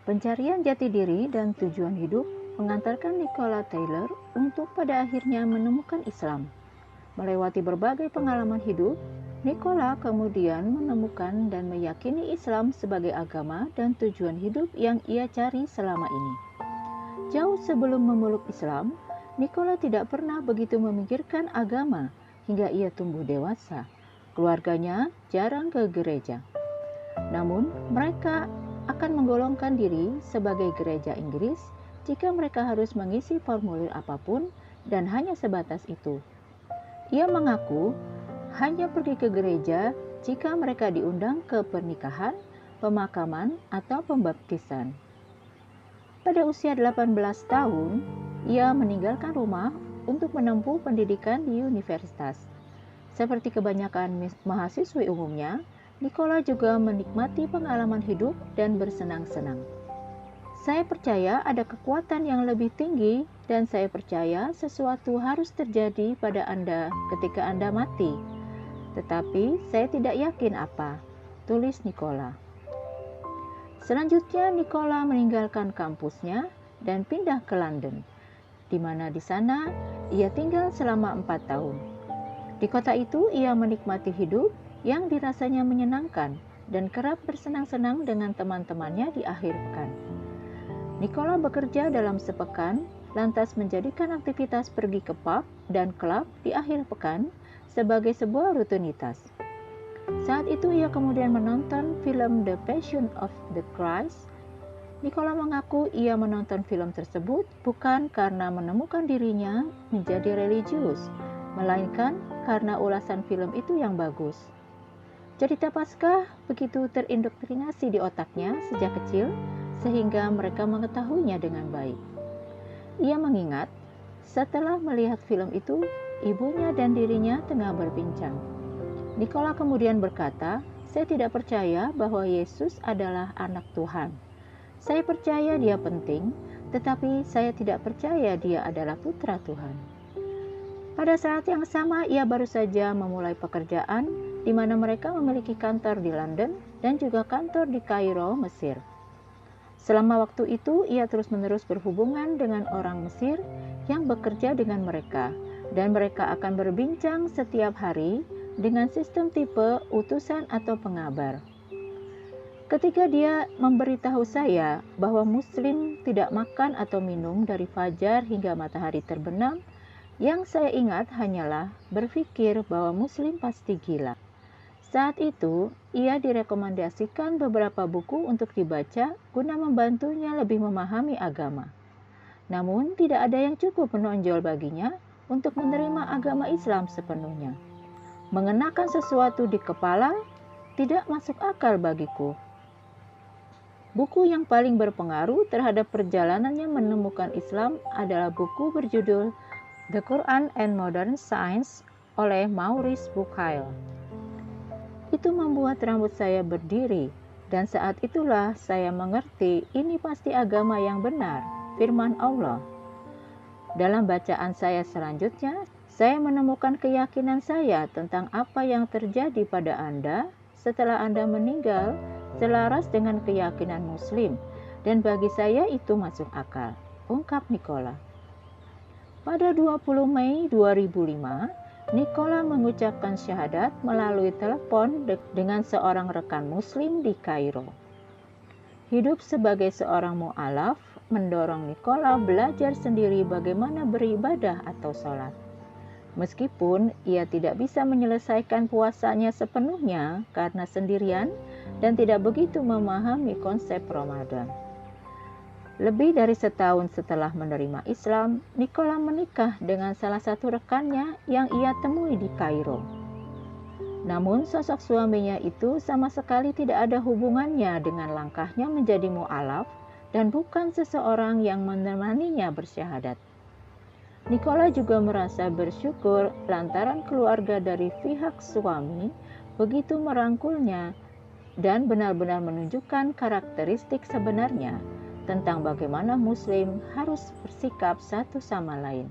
Pencarian jati diri dan tujuan hidup mengantarkan Nikola Taylor untuk pada akhirnya menemukan Islam. Melewati berbagai pengalaman hidup, Nikola kemudian menemukan dan meyakini Islam sebagai agama dan tujuan hidup yang ia cari selama ini. Jauh sebelum memeluk Islam, Nikola tidak pernah begitu memikirkan agama hingga ia tumbuh dewasa. Keluarganya jarang ke gereja. Namun, mereka akan menggolongkan diri sebagai gereja Inggris jika mereka harus mengisi formulir apapun dan hanya sebatas itu. Ia mengaku hanya pergi ke gereja jika mereka diundang ke pernikahan, pemakaman, atau pembaptisan. Pada usia 18 tahun, ia meninggalkan rumah untuk menempuh pendidikan di universitas. Seperti kebanyakan mahasiswi umumnya, Nikola juga menikmati pengalaman hidup dan bersenang-senang. Saya percaya ada kekuatan yang lebih tinggi dan saya percaya sesuatu harus terjadi pada Anda ketika Anda mati. Tetapi saya tidak yakin apa, tulis Nikola. Selanjutnya Nikola meninggalkan kampusnya dan pindah ke London, di mana di sana ia tinggal selama 4 tahun. Di kota itu ia menikmati hidup yang dirasanya menyenangkan dan kerap bersenang-senang dengan teman-temannya di akhir pekan. Nikola bekerja dalam sepekan, lantas menjadikan aktivitas pergi ke pub dan klub di akhir pekan sebagai sebuah rutinitas. Saat itu ia kemudian menonton film The Passion of the Christ. Nikola mengaku ia menonton film tersebut bukan karena menemukan dirinya menjadi religius, melainkan karena ulasan film itu yang bagus. Cerita Paskah begitu terindoktrinasi di otaknya sejak kecil sehingga mereka mengetahuinya dengan baik. Ia mengingat setelah melihat film itu, ibunya dan dirinya tengah berbincang. Nikola kemudian berkata, "Saya tidak percaya bahwa Yesus adalah anak Tuhan. Saya percaya dia penting, tetapi saya tidak percaya dia adalah putra Tuhan." Pada saat yang sama, ia baru saja memulai pekerjaan di mana mereka memiliki kantor di London dan juga kantor di Kairo, Mesir. Selama waktu itu, ia terus-menerus berhubungan dengan orang Mesir yang bekerja dengan mereka, dan mereka akan berbincang setiap hari dengan sistem tipe utusan atau pengabar. Ketika dia memberitahu saya bahwa Muslim tidak makan atau minum dari fajar hingga matahari terbenam, yang saya ingat hanyalah berpikir bahwa Muslim pasti gila. Saat itu, ia direkomendasikan beberapa buku untuk dibaca guna membantunya lebih memahami agama. Namun, tidak ada yang cukup menonjol baginya untuk menerima agama Islam sepenuhnya. Mengenakan sesuatu di kepala tidak masuk akal bagiku. Buku yang paling berpengaruh terhadap perjalanannya menemukan Islam adalah buku berjudul The Quran and Modern Science oleh Maurice Bucaille. Itu membuat rambut saya berdiri, dan saat itulah saya mengerti ini pasti agama yang benar, firman Allah. Dalam bacaan saya selanjutnya, saya menemukan keyakinan saya tentang apa yang terjadi pada Anda setelah Anda meninggal selaras dengan keyakinan Muslim, dan bagi saya itu masuk akal, ungkap Nikola. Pada 20 Mei 2005, Nikola mengucapkan syahadat melalui telepon dengan seorang rekan Muslim di Kairo. Hidup sebagai seorang mu'alaf mendorong Nikola belajar sendiri bagaimana beribadah atau sholat. Meskipun ia tidak bisa menyelesaikan puasanya sepenuhnya karena sendirian dan tidak begitu memahami konsep Ramadan. Lebih dari setahun setelah menerima Islam, Nikola menikah dengan salah satu rekannya yang ia temui di Kairo. Namun sosok suaminya itu sama sekali tidak ada hubungannya dengan langkahnya menjadi mu'alaf dan bukan seseorang yang menemaninya bersyahadat. Nikola juga merasa bersyukur lantaran keluarga dari pihak suami begitu merangkulnya dan benar-benar menunjukkan karakteristik sebenarnya tentang bagaimana Muslim harus bersikap satu sama lain.